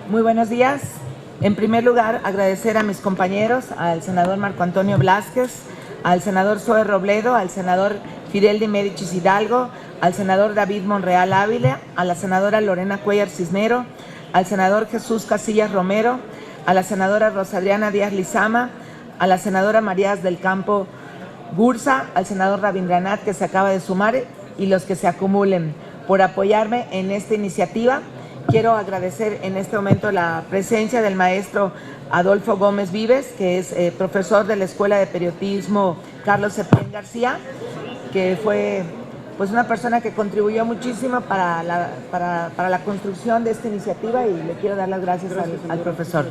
Muy buenos días. En primer lugar, agradecer a mis compañeros, al senador Marco Antonio Blázquez, al senador Zoe Robledo, al senador Fidel de Médicis Hidalgo, al senador David Monreal Ávila, a la senadora Lorena Cuellar Cisnero, al senador Jesús Casillas Romero, a la senadora Rosa Adriana Díaz Lizama, a la senadora Marías del Campo Gursa, al senador Rabindranath, que se acaba de sumar, y los que se acumulen, por apoyarme en esta iniciativa. Quiero agradecer en este momento la presencia del maestro Adolfo Gómez Vives, que es profesor de la Escuela de Periodismo Carlos Septién García, que fue pues una persona que contribuyó muchísimo para la construcción de esta iniciativa, y le quiero dar las gracias al profesor.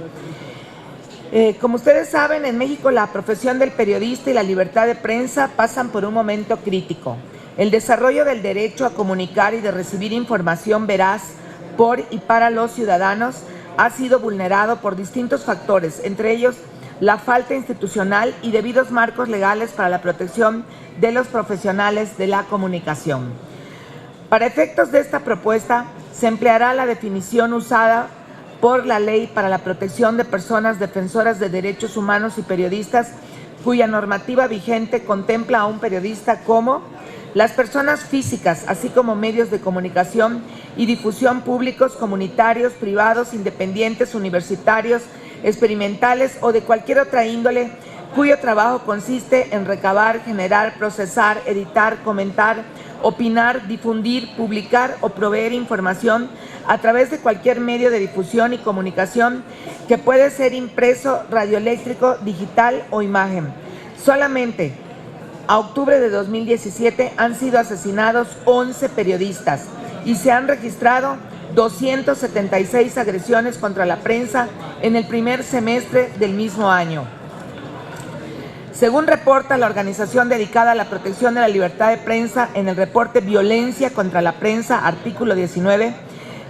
Como ustedes saben, en México la profesión del periodista y la libertad de prensa pasan por un momento crítico. El desarrollo del derecho a comunicar y de recibir información veraz por y para los ciudadanos ha sido vulnerado por distintos factores, entre ellos la falta institucional y debidos marcos legales para la protección de los profesionales de la comunicación. Para efectos de esta propuesta, se empleará la definición usada por la Ley para la Protección de Personas Defensoras de Derechos Humanos y Periodistas, cuya normativa vigente contempla a un periodista como las personas físicas, así como medios de comunicación y difusión públicos, comunitarios, privados, independientes, universitarios, experimentales o de cualquier otra índole, cuyo trabajo consiste en recabar, generar, procesar, editar, comentar, opinar, difundir, publicar o proveer información a través de cualquier medio de difusión y comunicación que puede ser impreso, radioeléctrico, digital o imagen. Solamente a octubre de 2017 han sido asesinados 11 periodistas y se han registrado 276 agresiones contra la prensa en el primer semestre del mismo año. Según reporta la organización dedicada a la protección de la libertad de prensa en el reporte Violencia contra la Prensa, artículo 19,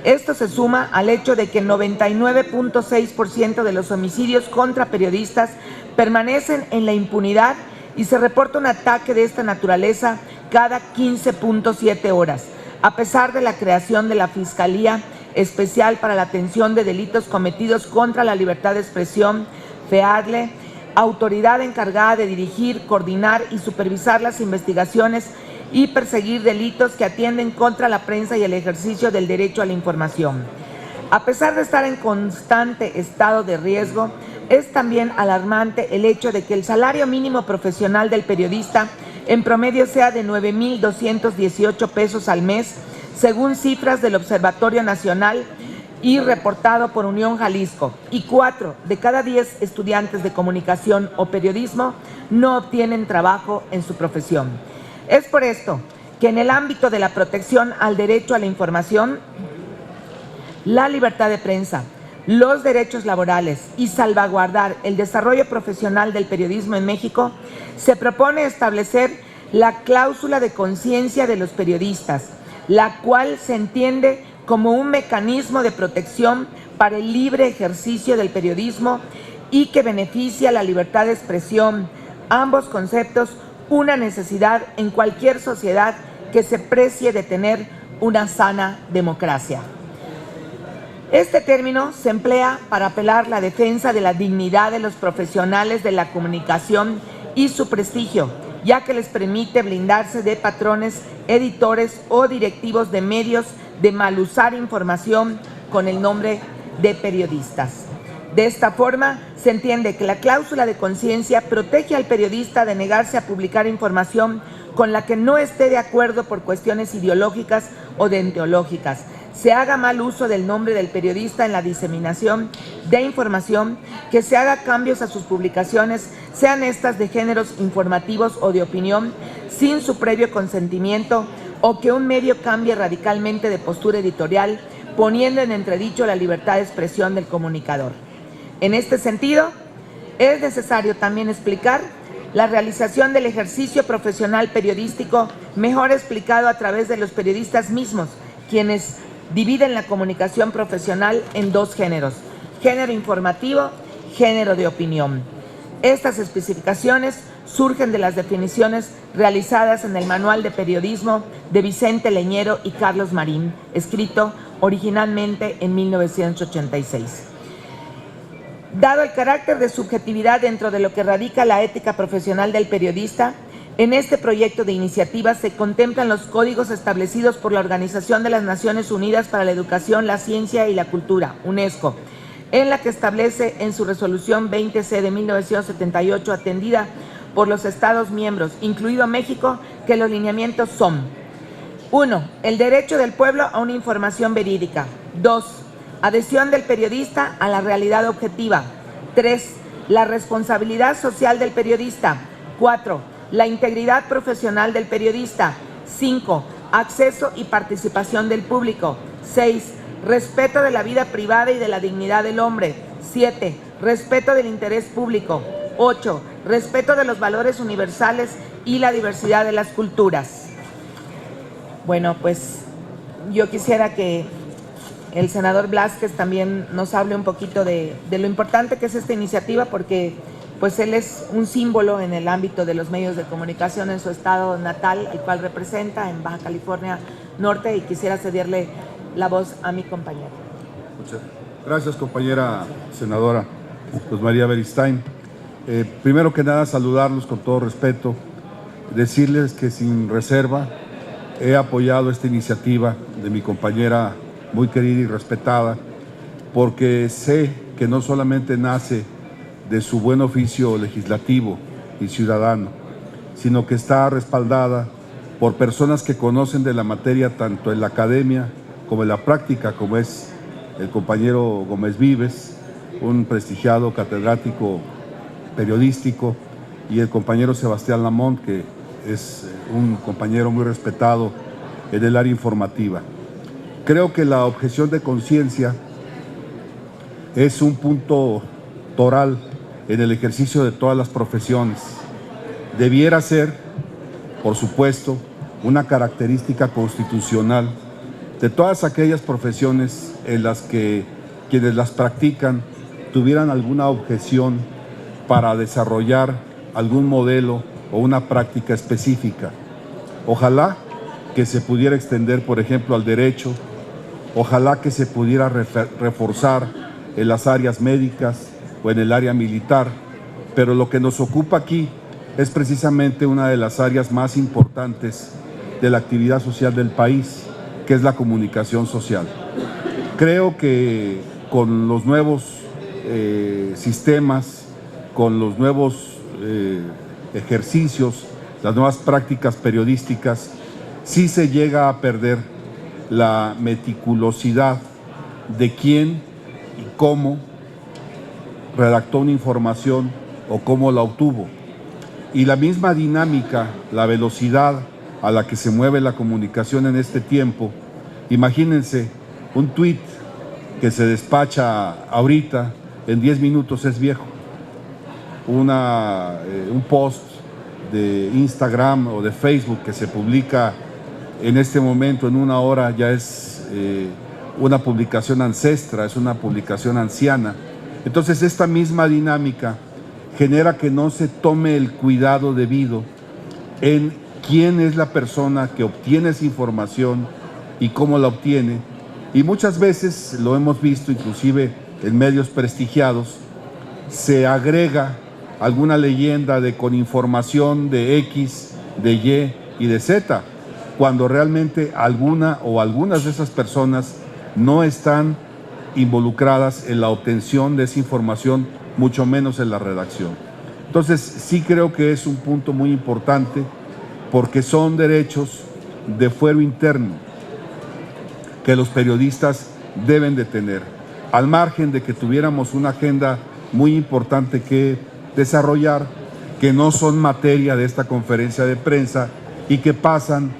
esto se suma al hecho de que 99.6% de los homicidios contra periodistas permanecen en la impunidad y se reporta un ataque de esta naturaleza cada 15.7 horas, a pesar de la creación de la Fiscalía Especial para la Atención de Delitos Cometidos contra la Libertad de Expresión, FEADLE, autoridad encargada de dirigir, coordinar y supervisar las investigaciones y perseguir delitos que atienden contra la prensa y el ejercicio del derecho a la información. A pesar de estar en constante estado de riesgo, es también alarmante el hecho de que el salario mínimo profesional del periodista en promedio sea de 9,218 pesos al mes, según cifras del Observatorio Nacional y reportado por Unión Jalisco, y 4 de cada 10 estudiantes de comunicación o periodismo no obtienen trabajo en su profesión. Es por esto que en el ámbito de la protección al derecho a la información, la libertad de prensa, los derechos laborales y salvaguardar el desarrollo profesional del periodismo en México, se propone establecer la cláusula de conciencia de los periodistas, la cual se entiende como un mecanismo de protección para el libre ejercicio del periodismo y que beneficia la libertad de expresión, ambos conceptos una necesidad en cualquier sociedad que se precie de tener una sana democracia. Este término se emplea para apelar la defensa de la dignidad de los profesionales de la comunicación y su prestigio, ya que les permite blindarse de patrones, editores o directivos de medios de mal usar información con el nombre de periodistas. De esta forma, se entiende que la cláusula de conciencia protege al periodista de negarse a publicar información con la que no esté de acuerdo por cuestiones ideológicas o deontológicas, se haga mal uso del nombre del periodista en la diseminación de información, que se haga cambios a sus publicaciones, sean estas de géneros informativos o de opinión, sin su previo consentimiento, o que un medio cambie radicalmente de postura editorial, poniendo en entredicho la libertad de expresión del comunicador. En este sentido, es necesario también explicar la realización del ejercicio profesional periodístico, mejor explicado a través de los periodistas mismos, quienes dividen la comunicación profesional en dos géneros: género informativo, género de opinión. Estas especificaciones surgen de las definiciones realizadas en el Manual de Periodismo de Vicente Leñero y Carlos Marín, escrito originalmente en 1986. Dado el carácter de subjetividad dentro de lo que radica la ética profesional del periodista, en este proyecto de iniciativa se contemplan los códigos establecidos por la Organización de las Naciones Unidas para la Educación, la Ciencia y la Cultura, UNESCO, en la que establece en su resolución 20C de 1978, atendida por los Estados miembros, incluido México, que los lineamientos son: 1. El derecho del pueblo a una información verídica. 2. Adhesión del periodista a la realidad objetiva. 3. La responsabilidad social del periodista. 4. La integridad profesional del periodista. 5. Acceso y participación del público. 6. Respeto de la vida privada y de la dignidad del hombre. 7. Respeto del interés público. 8. Respeto de los valores universales y la diversidad de las culturas. Bueno, pues yo quisiera que el senador Blázquez también nos hable un poquito de lo importante que es esta iniciativa, porque pues él es un símbolo en el ámbito de los medios de comunicación en su estado natal, el cual representa en Baja California Norte, y quisiera cederle la voz a mi compañera. Muchas gracias, compañera senadora Luz María Beristain. Primero que nada, saludarlos con todo respeto, decirles que sin reserva he apoyado esta iniciativa de mi compañera muy querida y respetada, porque sé que no solamente nace de su buen oficio legislativo y ciudadano, sino que está respaldada por personas que conocen de la materia tanto en la academia como en la práctica, como es el compañero Gómez Vives, un prestigiado catedrático periodístico, y el compañero Sebastián Lamont, que es un compañero muy respetado en el área informativa. Creo que la objeción de conciencia es un punto toral en el ejercicio de todas las profesiones. Debiera ser, por supuesto, una característica constitucional de todas aquellas profesiones en las que quienes las practican tuvieran alguna objeción para desarrollar algún modelo o una práctica específica. Ojalá que se pudiera extender, por ejemplo, al derecho, ojalá que se pudiera reforzar en las áreas médicas o en el área militar, pero lo que nos ocupa aquí es precisamente una de las áreas más importantes de la actividad social del país, que es la comunicación social. Creo que con los nuevos sistemas, con los nuevos ejercicios, las nuevas prácticas periodísticas, sí se llega a perder la meticulosidad de quién y cómo redactó una información o cómo la obtuvo. Y la misma dinámica, la velocidad a la que se mueve la comunicación en este tiempo. Imagínense, un tuit que se despacha ahorita, en 10 minutos es viejo. Un post de Instagram o de Facebook que se publica en este momento, en una hora, ya es una publicación ancestra, es una publicación anciana. Entonces, esta misma dinámica genera que no se tome el cuidado debido en quién es la persona que obtiene esa información y cómo la obtiene. Y muchas veces, lo hemos visto inclusive en medios prestigiados, se agrega alguna leyenda de con información de X, de Y y de Z, cuando realmente alguna o algunas de esas personas no están involucradas en la obtención de esa información, mucho menos en la redacción. Entonces, sí creo que es un punto muy importante, porque son derechos de fuero interno que los periodistas deben de tener, al margen de que tuviéramos una agenda muy importante que desarrollar, que no son materia de esta conferencia de prensa y que pasan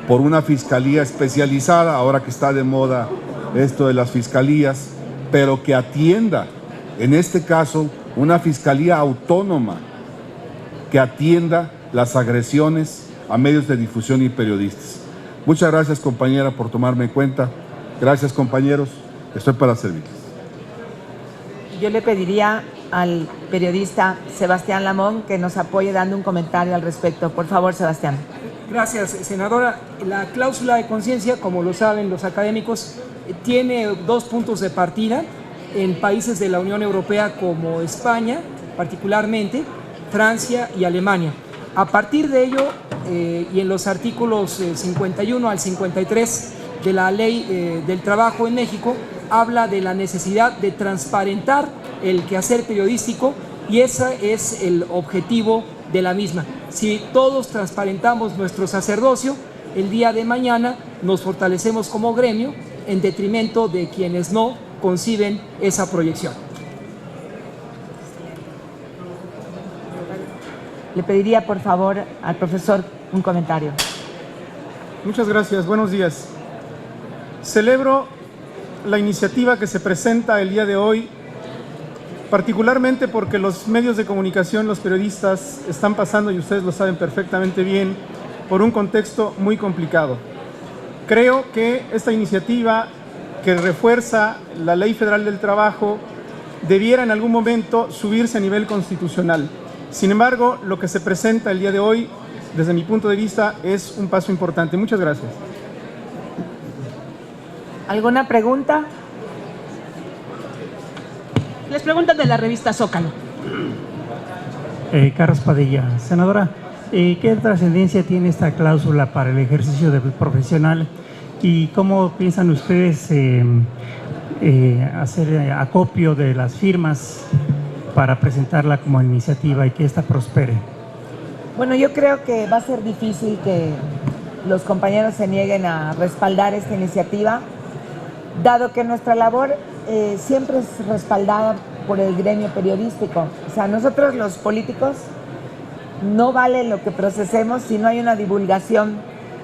por una fiscalía especializada, ahora que está de moda esto de las fiscalías, pero que atienda, en este caso, una fiscalía autónoma que atienda las agresiones a medios de difusión y periodistas. Muchas gracias, compañera, por tomarme en cuenta. Gracias, compañeros. Estoy para servirles. Yo le pediría al periodista Sebastián Lamont que nos apoye dando un comentario al respecto. Por favor, Sebastián. Gracias, senadora. La cláusula de conciencia, como lo saben los académicos, tiene dos puntos de partida en países de la Unión Europea como España, particularmente, Francia y Alemania. A partir de ello, y en los artículos 51 al 53 de la Ley del Trabajo en México, habla de la necesidad de transparentar el quehacer periodístico, y ese es el objetivo de la misma. Si todos transparentamos nuestro sacerdocio, el día de mañana nos fortalecemos como gremio en detrimento de quienes no conciben esa proyección. Le pediría, por favor, al profesor un comentario. Muchas gracias, buenos días. Celebro la iniciativa que se presenta el día de hoy, particularmente porque los medios de comunicación, los periodistas, están pasando, y ustedes lo saben perfectamente bien, por un contexto muy complicado. Creo que esta iniciativa, que refuerza la Ley Federal del Trabajo, debiera en algún momento subirse a nivel constitucional. Sin embargo, lo que se presenta el día de hoy, desde mi punto de vista, es un paso importante. Muchas gracias. ¿Alguna pregunta? Les preguntan de la revista Zócalo. Carlos Padilla. Senadora, ¿qué trascendencia tiene esta cláusula para el ejercicio profesional y cómo piensan ustedes hacer acopio de las firmas para presentarla como iniciativa y que ésta prospere? Bueno, yo creo que va a ser difícil que los compañeros se nieguen a respaldar esta iniciativa, dado que nuestra labor siempre es respaldada por el gremio periodístico. O sea, nosotros los políticos no vale lo que procesemos si no hay una divulgación.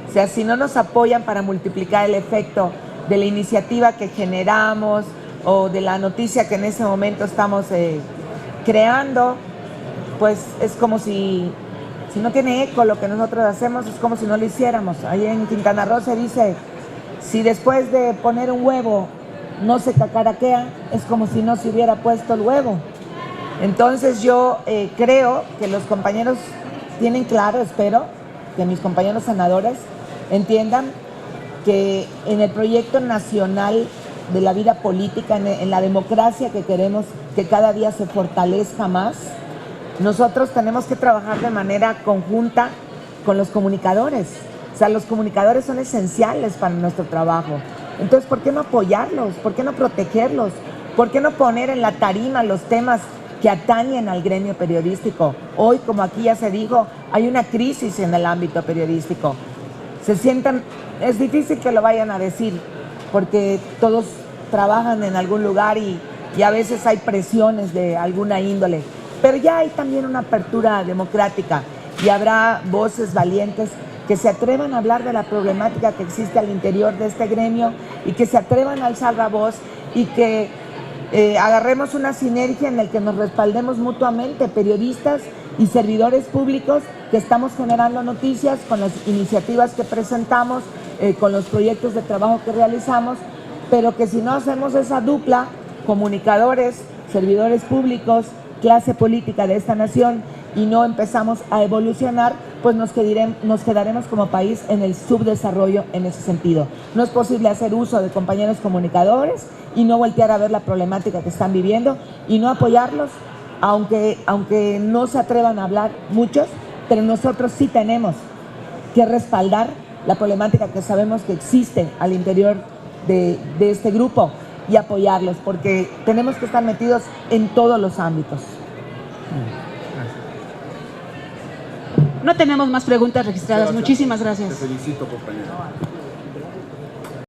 O sea, si no nos apoyan para multiplicar el efecto de la iniciativa que generamos o de la noticia que en ese momento estamos creando, pues es como si no tiene eco lo que nosotros hacemos, es como si no lo hiciéramos. Ahí en Quintana Roo se dice, si después de poner un huevo no se cacaraquea, es como si no se hubiera puesto el huevo. Entonces yo creo que los compañeros tienen claro, espero que mis compañeros senadores entiendan que en el proyecto nacional de la vida política, en la democracia que queremos que cada día se fortalezca más, nosotros tenemos que trabajar de manera conjunta con los comunicadores. O sea, los comunicadores son esenciales para nuestro trabajo. Entonces, ¿por qué no apoyarlos? ¿Por qué no protegerlos? ¿Por qué no poner en la tarima los temas que atañen al gremio periodístico? Hoy, como aquí ya se dijo, hay una crisis en el ámbito periodístico. Se sientan, es difícil que lo vayan a decir, porque todos trabajan en algún lugar y a veces hay presiones de alguna índole. Pero ya hay también una apertura democrática y habrá voces valientes que se atrevan a hablar de la problemática que existe al interior de este gremio y que se atrevan a alzar la voz y que agarremos una sinergia en la que nos respaldemos mutuamente, periodistas y servidores públicos que estamos generando noticias con las iniciativas que presentamos, con los proyectos de trabajo que realizamos, pero que si no hacemos esa dupla, comunicadores, servidores públicos, clase política de esta nación, y no empezamos a evolucionar, pues nos quedaremos como país en el subdesarrollo en ese sentido. No es posible hacer uso de compañeros comunicadores y no voltear a ver la problemática que están viviendo y no apoyarlos, aunque no se atrevan a hablar muchos, pero nosotros sí tenemos que respaldar la problemática que sabemos que existe al interior de este grupo y apoyarlos, porque tenemos que estar metidos en todos los ámbitos. No tenemos más preguntas registradas. Gracias. Muchísimas gracias. Te felicito, compañero.